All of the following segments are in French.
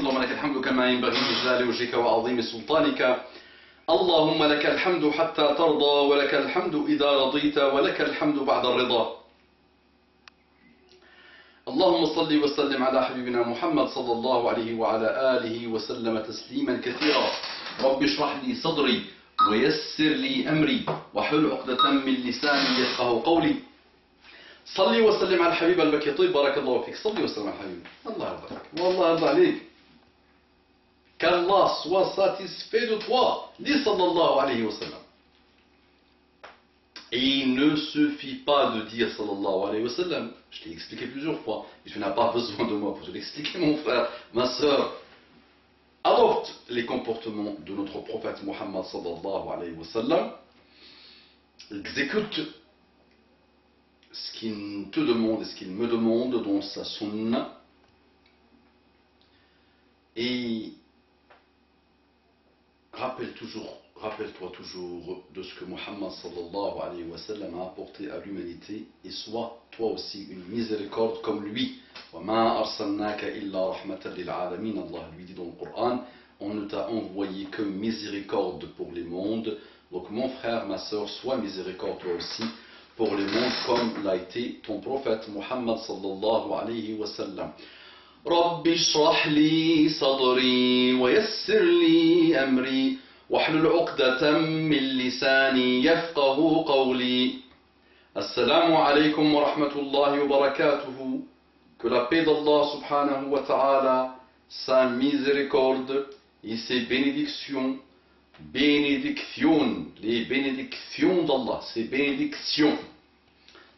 اللهم لك الحمد كما ينبغي لجلال وجهك وعظيم سلطانك. اللهم لك الحمد حتى ترضى ولك الحمد إذا رضيت ولك الحمد بعد الرضا. اللهم صل وسلم على حبيبنا محمد صلى الله عليه وعلى آله وسلم تسليما كثيرا. رب اشرح لي صدري ويسر لي أمري واحلل عقدة من لساني يفقه قولي. صلي وسلم على الحبيب المكي. طيب بارك الله فيك. صلي وسلم على الحبيب. الله يرضى عليك والله يرضى عليك. Qu'Allah soit satisfait de toi. Dis sallallahu alayhi wa sallam. Et il ne suffit pas de dire sallallahu alayhi wa sallam. Je l'ai expliqué plusieurs fois. Et tu n'as pas besoin de moi pour te l'expliquer, mon frère, ma soeur. Adopte les comportements de notre prophète Muhammad sallallahu alayhi wa sallam. Exécute ce qu'il te demande et ce qu'il me demande dans sa sunna. Et rappelle-toi toujours de ce que Muhammad sallallahu alayhi wa sallam a apporté à l'humanité et sois toi aussi une miséricorde comme lui. وَمَا أَرْسَلْنَاكَ إِلَّا رَحْمَةً لِلْعَالَمِينَ. Allah lui dit dans le Coran, on ne t'a envoyé que miséricorde pour les mondes. Donc mon frère, ma soeur, sois miséricorde toi aussi pour les mondes comme l'a été ton prophète Muhammad sallallahu alayhi wa sallam. رب اشرح لي صدري ويسر لي أمري واحلل عقدة من لساني يفقه قولي. Assalamu alaykum wa rahmatullahi wa barakatuhu. Que la paix d'Allah subhanahu wa ta'ala, sa miséricorde et ses bénédictions, les bénédictions d'Allah, ses bénédictions,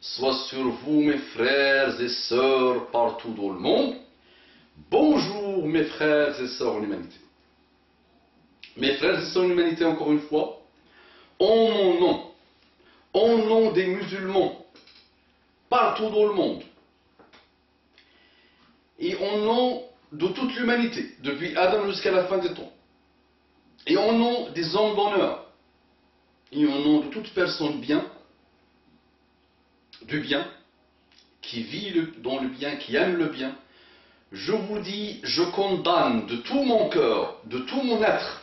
soient sur vous mes frères et sœurs partout dans le monde. Bonjour mes frères et sœurs en humanité. Mes frères et sœurs en humanité, encore une fois, en mon nom, au nom des musulmans, partout dans le monde, et au nom de toute l'humanité, depuis Adam jusqu'à la fin des temps, et au nom des hommes d'honneur, et au nom de toute personne bien, du bien, qui vit dans le bien, qui aime le bien, je vous dis, je condamne de tout mon cœur, de tout mon être,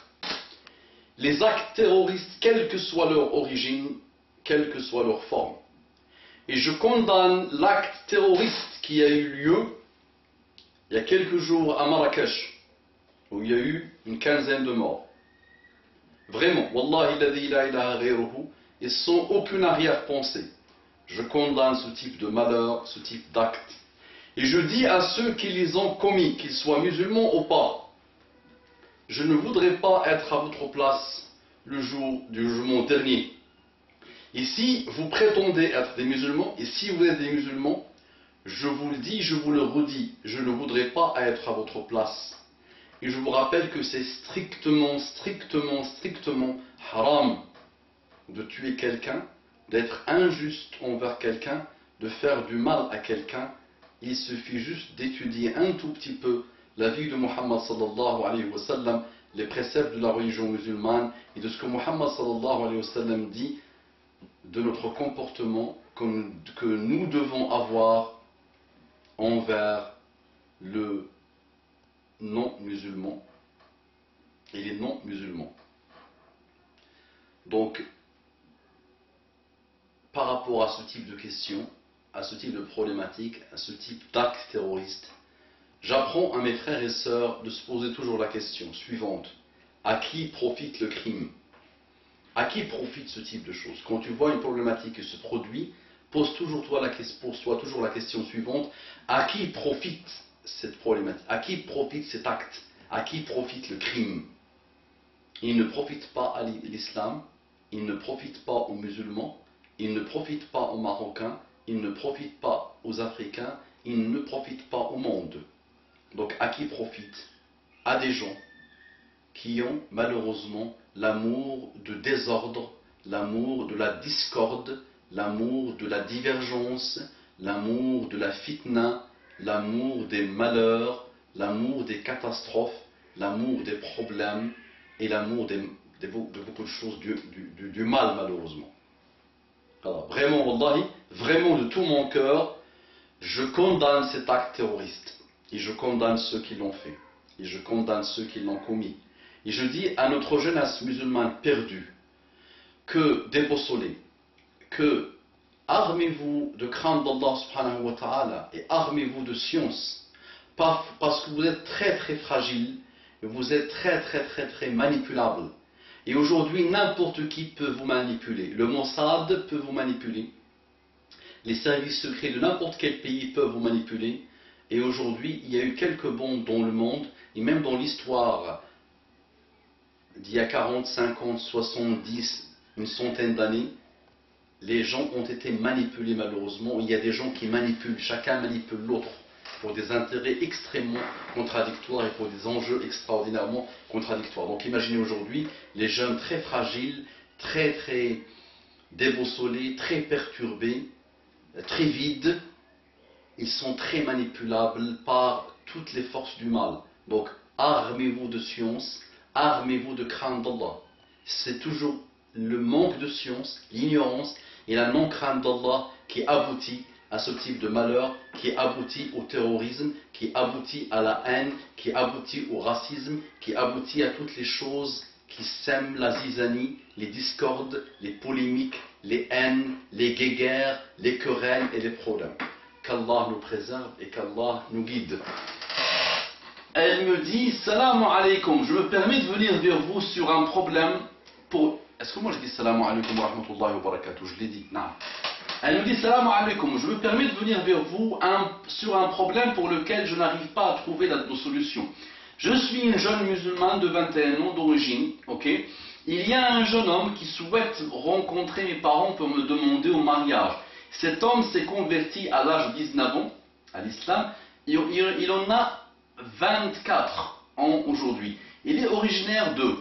les actes terroristes, quelle que soit leur origine, quelle que soit leur forme. Et je condamne l'acte terroriste qui a eu lieu il y a quelques jours à Marrakech, où il y a eu une quinzaine de morts. Vraiment, Wallahi la ilaha ghayruhu, et sans aucune arrière-pensée. Je condamne ce type de malheur, ce type d'acte. Et je dis à ceux qui les ont commis, qu'ils soient musulmans ou pas, je ne voudrais pas être à votre place le jour du jugement dernier. Et si vous prétendez être des musulmans, et si vous êtes des musulmans, je vous le dis, je vous le redis, je ne voudrais pas être à votre place. Et je vous rappelle que c'est strictement haram de tuer quelqu'un, d'être injuste envers quelqu'un, de faire du mal à quelqu'un. Il suffit juste d'étudier un tout petit peu la vie de Muhammad sallallahu alayhi wa sallam, les préceptes de la religion musulmane et de ce que Muhammad sallallahu alayhi wa sallam dit de notre comportement que nous devons avoir envers le non-musulman et les non-musulmans. Donc, par rapport à ce type de questions, à ce type de problématique, à ce type d'acte terroriste, j'apprends à mes frères et sœurs de se poser toujours la question suivante. À qui profite le crime? À qui profite ce type de choses? Quand tu vois une problématique qui se produit, pose-toi toujours la question suivante. À qui profite cette problématique? À qui profite cet acte? À qui profite le crime? Il ne profite pas à l'islam, il ne profite pas aux musulmans, il ne profite pas aux Marocains, il ne profite pas aux Africains, il ne profite pas au monde. Donc à qui profite? À des gens qui ont malheureusement l'amour de désordre, l'amour de la discorde, l'amour de la divergence, l'amour de la fitna, l'amour des malheurs, l'amour des catastrophes, l'amour des problèmes et l'amour de beaucoup de choses du mal malheureusement. Alors vraiment, wallahi, vraiment de tout mon cœur, je condamne cet acte terroriste et je condamne ceux qui l'ont fait. et je condamne ceux qui l'ont commis. Et je dis à notre jeunesse musulmane perdue, que déboussolée, que armez-vous de crainte d'Allah subhanahu wa ta'ala et armez-vous de science, parce que vous êtes très très fragile, vous êtes très très très très manipulable. Et aujourd'hui, n'importe qui peut vous manipuler. Le Mossad peut vous manipuler. Les services secrets de n'importe quel pays peuvent vous manipuler. Et aujourd'hui, il y a eu quelques bombes dans le monde, et même dans l'histoire d'il y a 40, 50, 70, une centaine d'années, les gens ont été manipulés malheureusement. Il y a des gens qui manipulent, chacun manipule l'autre pour des intérêts extrêmement contradictoires et pour des enjeux extraordinairement contradictoires. Donc imaginez aujourd'hui les jeunes très fragiles, très très déboussolés, très perturbés, très vides. Ils sont très manipulables par toutes les forces du mal. Donc armez-vous de science, armez-vous de crainte d'Allah. C'est toujours le manque de science, l'ignorance et la non-crainte d'Allah qui aboutit à ce type de malheur, qui aboutit au terrorisme, qui aboutit à la haine, qui aboutit au racisme, qui aboutit à toutes les choses qui sèment la zizanie, les discordes, les polémiques, les haines, les guéguerres, les querelles et les problèmes. Qu'Allah nous préserve et qu'Allah nous guide. Elle me dit, Salam alaikum, je me permets de venir vers vous sur un problème pour... Est-ce que moi je dis Salam alaikum wa rahmatullahi wa barakatuh? Je l'ai dit, non. Elle nous dit Salam alaikum, je me permets de venir vers vous sur un problème pour lequel je n'arrive pas à trouver de solution. Je suis une jeune musulmane de 21 ans d'origine, ok? Il y a un jeune homme qui souhaite rencontrer mes parents pour me demander au mariage. Cet homme s'est converti à l'âge de 19 ans à l'islam. Il en a 24 ans aujourd'hui. Il est originaire d'eux.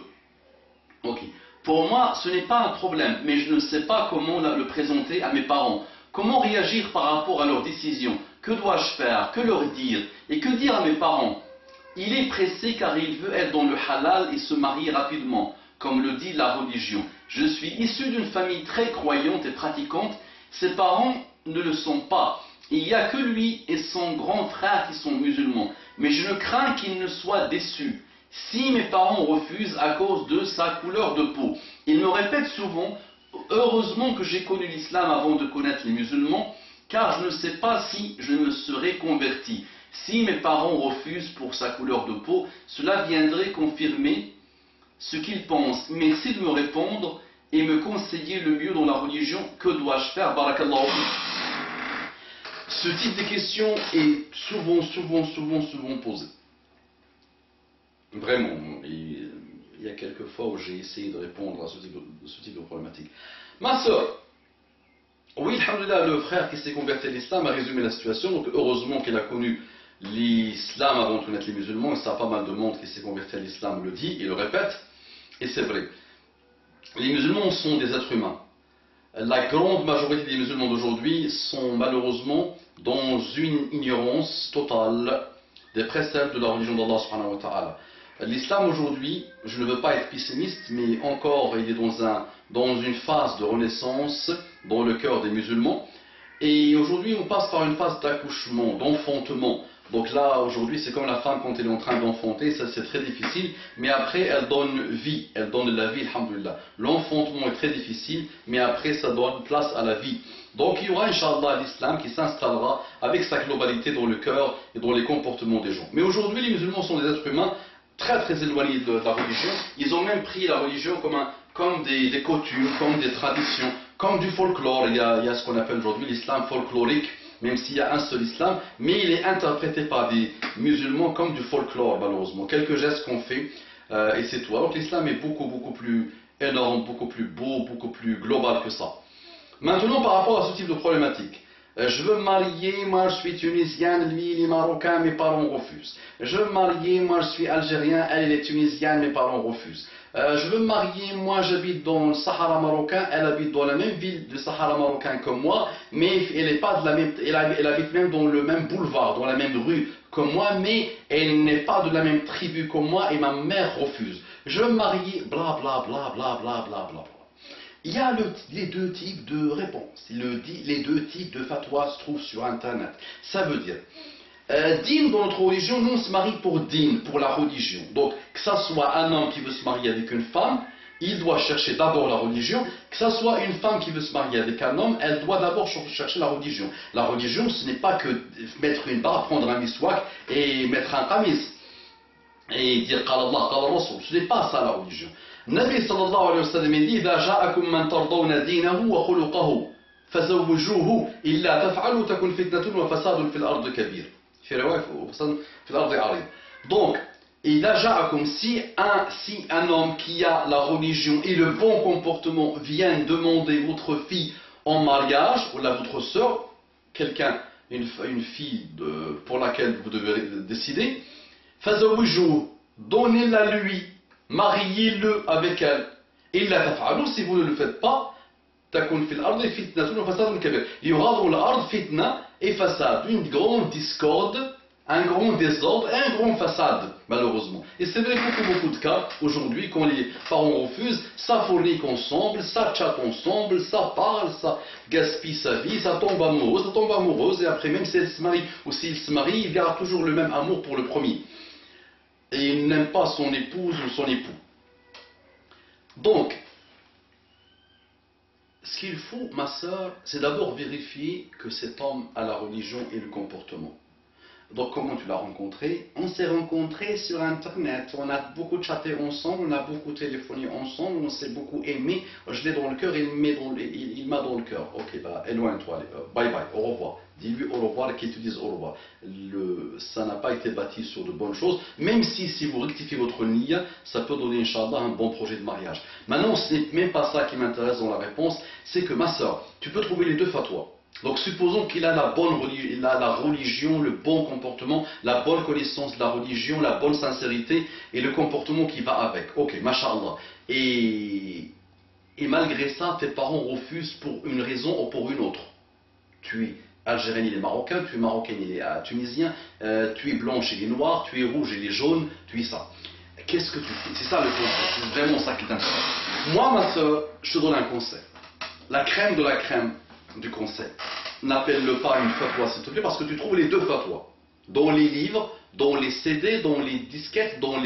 Ok. Pour moi, ce n'est pas un problème, mais je ne sais pas comment le présenter à mes parents. Comment réagir par rapport à leur décision? Que dois-je faire? Que leur dire? Et que dire à mes parents? Il est pressé car il veut être dans le halal et se marier rapidement, comme le dit la religion. Je suis issu d'une famille très croyante et pratiquante. Ses parents ne le sont pas. Il n'y a que lui et son grand frère qui sont musulmans. Mais je crains qu'il ne soit déçu. Si mes parents refusent à cause de sa couleur de peau, il me répète souvent, heureusement que j'ai connu l'islam avant de connaître les musulmans, car je ne sais pas si je me serais converti. Si mes parents refusent pour sa couleur de peau, cela viendrait confirmer ce qu'ils pensent. Mais s'ils me répondent et me conseiller le mieux dans la religion, que dois-je faire? Barakallahu. Ce type de question est souvent posé. Vraiment, il y a quelques fois où j'ai essayé de répondre à ce type de problématique. Ma soeur, oui, alhamdoulilah, le frère qui s'est converti à l'islam a résumé la situation, donc heureusement qu'il a connu l'islam avant de connaître les musulmans, et ça a pas mal de monde qui s'est converti à l'islam le dit, et le répète, et c'est vrai. Les musulmans sont des êtres humains. La grande majorité des musulmans d'aujourd'hui sont malheureusement dans une ignorance totale des préceptes de la religion d'Allah subhanahu wa ta'ala. L'islam aujourd'hui, je ne veux pas être pessimiste, mais encore il est dans une phase de renaissance dans le cœur des musulmans. Et aujourd'hui on passe par une phase d'accouchement, d'enfantement. Donc là aujourd'hui c'est comme la femme quand elle est en train d'enfanter, ça c'est très difficile, mais après elle donne vie, elle donne de la vie, alhamdoulilah. L'enfantement est très difficile, mais après ça donne place à la vie. Donc il y aura Inch'Allah l'islam qui s'installera avec sa globalité dans le cœur et dans les comportements des gens. Mais aujourd'hui les musulmans sont des êtres humains très éloignés de la religion. Ils ont même pris la religion comme des coutumes, comme des traditions, comme du folklore. Il y a ce qu'on appelle aujourd'hui l'islam folklorique, même s'il y a un seul islam, mais il est interprété par des musulmans comme du folklore malheureusement. Quelques gestes qu'on fait et c'est tout. Alors que l'islam est beaucoup plus énorme, beaucoup plus beau, beaucoup plus global que ça. Maintenant par rapport à ce type de problématique. Je veux me marier, moi je suis tunisienne, lui il est marocain, mes parents refusent. Je veux me marier, moi je suis algérien, elle est tunisienne, mes parents refusent. Je veux me marier, moi j'habite dans le Sahara marocain, elle habite dans la même ville du Sahara marocain que moi, mais elle n'est pas de la même, elle habite même dans le même boulevard, dans la même rue que moi, mais elle n'est pas de la même tribu que moi et ma mère refuse. Je veux me marier, bla bla bla bla bla bla bla. Il y a les deux types de réponses. Les deux types de fatwas se trouvent sur Internet. Ça veut dire, Din, dans notre religion, nous on se marie pour din, pour la religion. Donc, que ça soit un homme qui veut se marier avec une femme, il doit chercher d'abord la religion. Que ça soit une femme qui veut se marier avec un homme, elle doit d'abord chercher la religion. La religion, ce n'est pas que mettre une barre, prendre un miswak et mettre un qamis et dire qala Allah, qala Rasul. Ce n'est pas ça la religion. Nabi sallallahu alayhi wa sallam dit إذا جاءكم من ترضون دينه وخلقه فزوجوه إلا تفعلوا تكن فتنة وفساد في الأرض كبير. في رواية في الأرض عريض. Donc, si un homme qui a la religion et le bon comportement vient demander votre fille en mariage, ou votre soeur, quelqu'un, une fille pour laquelle vous devez décider, donnez-la lui, mariez-le avec elle. Et si vous ne le faites pas, il y aura dans l'arbre fitna et façade, une grande discorde, un grand désordre et un grand façade, malheureusement. Et c'est vrai beaucoup de cas, aujourd'hui, quand les parents refusent, ça fornique ensemble, ça chatte ensemble, ça parle, ça gaspille sa vie, ça tombe amoureuse, et après, même si elle se marie ou s'il se marie, il garde toujours le même amour pour le premier. Et il n'aime pas son épouse ou son époux. Donc, ce qu'il faut, ma sœur, c'est d'abord vérifier que cet homme a la religion et le comportement. Donc comment tu l'as rencontré? On s'est rencontrés sur Internet, on a beaucoup chatté ensemble, on a beaucoup téléphoné ensemble, on s'est beaucoup aimé, je l'ai dans le cœur, il m'a dans le cœur. Ok, bah éloigne-toi, bye bye, au revoir. Dis-lui au revoir et qu'il te dise au revoir. Ça n'a pas été bâti sur de bonnes choses, même si vous rectifiez votre niya, ça peut donner, Inch'Allah, un bon projet de mariage. Maintenant, ce n'est même pas ça qui m'intéresse dans la réponse, c'est que ma soeur, tu peux trouver les deux fatwas. Donc supposons qu'il a la religion, le bon comportement, la bonne connaissance de la religion, la bonne sincérité et le comportement qui va avec. Ok, masha'Allah. Et malgré ça, tes parents refusent pour une raison ou pour une autre. Tu es algérien, il est marocain, tu es marocain, il est tunisien, tu es blanche, il est noir, tu es rouge, il est jaune, tu es ça. Qu'est-ce que tu fais? C'est ça le conseil, c'est vraiment ça qui t'intéresse. Moi, ma soeur, je te donne un conseil. La crème de la crème du conseil. N'appelle-le pas une fatwa, s'il te plaît, parce que tu trouves les deux fatwas. Dans les livres, dans les CD, dans les disquettes, dans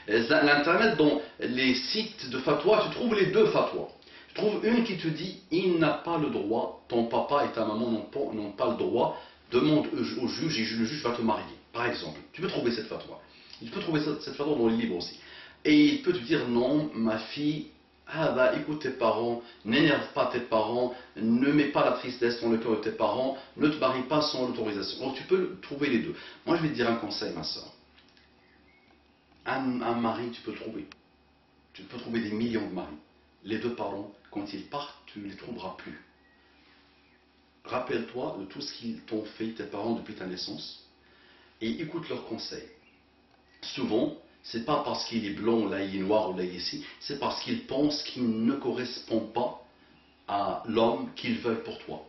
l'internet, dans les sites de fatwa, tu trouves les deux fatwas. Tu trouves une qui te dit, il n'a pas le droit, ton papa et ta maman n'ont pas le droit, demande au juge et le juge va te marier. Par exemple, tu peux trouver cette fatwa. Tu peux trouver cette fatwa dans les livres aussi. Et il peut te dire, non, ma fille, ah bah écoute tes parents, n'énerve pas tes parents, ne mets pas la tristesse dans le cœur de tes parents, ne te marie pas sans l'autorisation. Donc tu peux trouver les deux. Moi je vais te dire un conseil, ma soeur. Un mari tu peux trouver. Tu peux trouver des millions de maris. Les deux parents, quand ils partent, tu ne les trouveras plus. Rappelle-toi de tout ce qu'ils t'ont fait, tes parents, depuis ta naissance, et écoute leurs conseils. Souvent, c'est pas parce qu'il est blanc, là il est noir, ou là il est ici, c'est parce qu'il pense qu'il ne correspond pas à l'homme qu'il veut pour toi.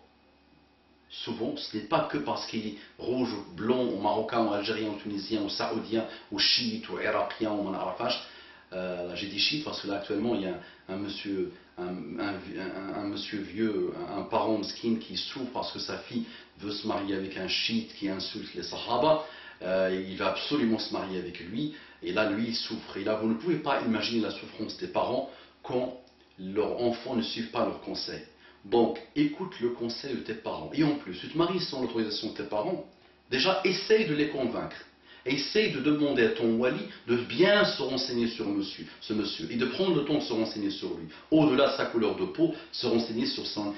Souvent, ce n'est pas que parce qu'il est rouge, ou blanc, ou marocain, ou algérien, ou tunisien, ou saoudien, ou chiite, ou irakien, ou manarafash. J'ai dit chiite parce que là actuellement il y a un monsieur vieux, un parent mesquin qui souffre parce que sa fille veut se marier avec un chiite qui insulte les sahaba. Il va absolument se marier avec lui, et là lui il souffre. Et là vous ne pouvez pas imaginer la souffrance des parents quand leurs enfants ne suivent pas leurs conseils. Donc écoute le conseil de tes parents. Et en plus, tu te maries sans l'autorisation de tes parents, déjà essaye de les convaincre. Essaye de demander à ton wali de bien se renseigner sur ce monsieur et de prendre le temps de se renseigner sur lui. Au-delà de sa couleur de peau, se renseigner sur son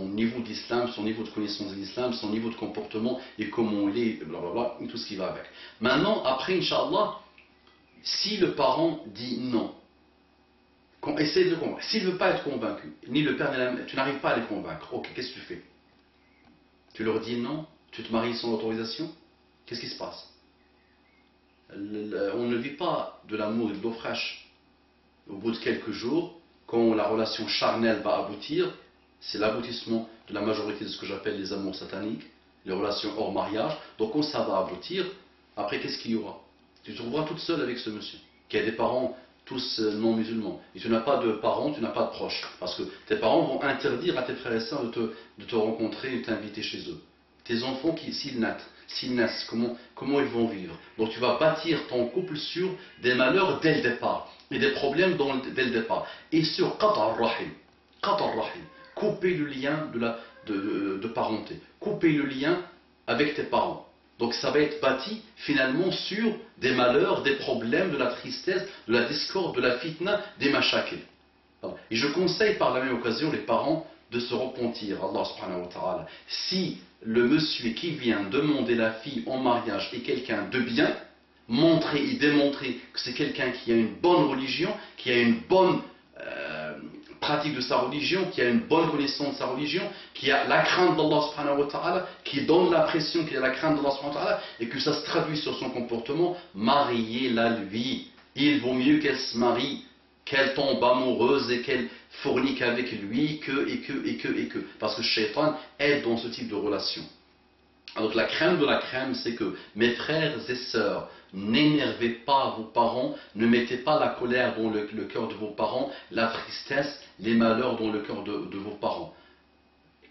niveau d'islam, son niveau de connaissance de l'islam, son niveau de comportement et comment il est, blablabla, et tout ce qui va avec. Maintenant, après, Inch'Allah, si le parent dit non, essaye de le convaincre. S'il ne veut pas être convaincu, ni le père ni la mère, tu n'arrives pas à les convaincre. Ok, qu'est-ce que tu fais? Tu leur dis non? Tu te maries sans autorisation? Qu'est-ce qui se passe? On ne vit pas de l'amour et de l'eau fraîche. Au bout de quelques jours, quand la relation charnelle va aboutir, c'est l'aboutissement de la majorité de ce que j'appelle les amours sataniques, les relations hors mariage. Donc quand ça va aboutir, après qu'est-ce qu'il y aura? Tu te trouveras toute seule avec ce monsieur, qui a des parents tous non musulmans. Et tu n'as pas de parents, tu n'as pas de proches. Parce que tes parents vont interdire à tes frères et sœurs de te rencontrer et de t'inviter chez eux. Tes enfants, s'ils naissent Sinas, comment ils vont vivre. Donc tu vas bâtir ton couple sur des malheurs dès le départ et des problèmes dès le départ. Et sur qata' rahim, couper le lien de parenté, couper le lien avec tes parents. Donc ça va être bâti finalement sur des malheurs, des problèmes, de la tristesse, de la discorde, de la fitna, des mashakil. Et je conseille par la même occasion les parents de se repentir, Allah subhanahu wa ta'ala. Si le monsieur qui vient demander la fille en mariage est quelqu'un de bien, montrer et démontrer que c'est quelqu'un qui a une bonne religion, qui a une bonne pratique de sa religion, qui a une bonne connaissance de sa religion, qui a la crainte d'Allah subhanahu wa ta'ala, qui donne la pression, qui a la crainte d'Allah subhanahu wa ta'ala, et que ça se traduit sur son comportement, mariez-la lui. Il vaut mieux qu'elle se marie, qu'elle tombe amoureuse et qu'elle fornique avec lui, que. Parce que Shaitan est dans ce type de relation. Donc la crème de la crème, c'est que mes frères et sœurs, n'énervez pas vos parents, ne mettez pas la colère dans le cœur de vos parents, la tristesse, les malheurs dans le cœur de vos parents.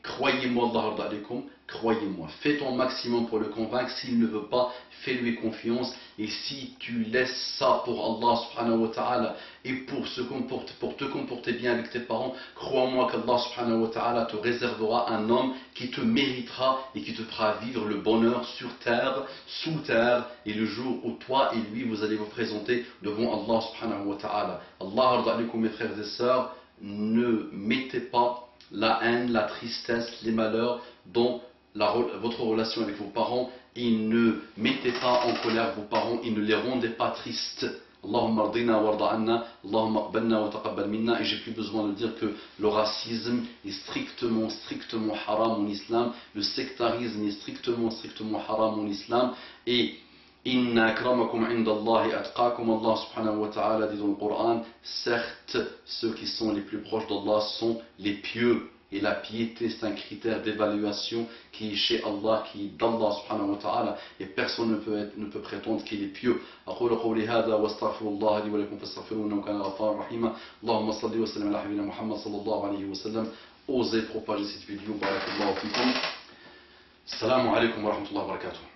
Croyez-moi, croyez-moi, fais ton maximum pour le convaincre. S'il ne veut pas, fais-lui confiance. Et si tu laisses ça pour Allah subhanahu wa ta'ala et pour te comporter bien avec tes parents, crois-moi qu'Allah subhanahu wa ta'ala te réservera un homme qui te méritera et qui te fera vivre le bonheur sur terre, sous terre, et le jour où toi et lui vous allez vous présenter devant Allah subhanahu wa ta'ala. Allah arda alaikum mes frères et sœurs, ne mettez pas la haine, la tristesse, les malheurs dans votre relation avec vos parents, et ne mettez pas en colère vos parents et ne les rendez pas tristes. Allahumma ardina warda anna, Allahumma aqbalna wa taqabbal minna. Et j'ai plus besoin de dire que le racisme est strictement haram en islam, le sectarisme est strictement haram en islam, et Inna akramakum indallahi atqakum, Allah subhanahu wa ta'ala dit dans le Coran, certes, ceux qui sont les plus proches d'Allah sont les pieux. Et la piété, c'est un critère d'évaluation qui est chez Allah, qui est d'Allah subhanahu wa ta'ala, et personne ne peut prétendre qu'il est pieux. أقول قولي هذا واستغفر الله لي ولكم فاستغفروه إنه كان غفارا رحيما. اللهم صل وسلم على حبيبنا محمد صلى الله عليه وسلم. Osez propager cette vidéo. Barakallahu fikum. Assalamu alaikum wa rahmatullahi wa barakatuh.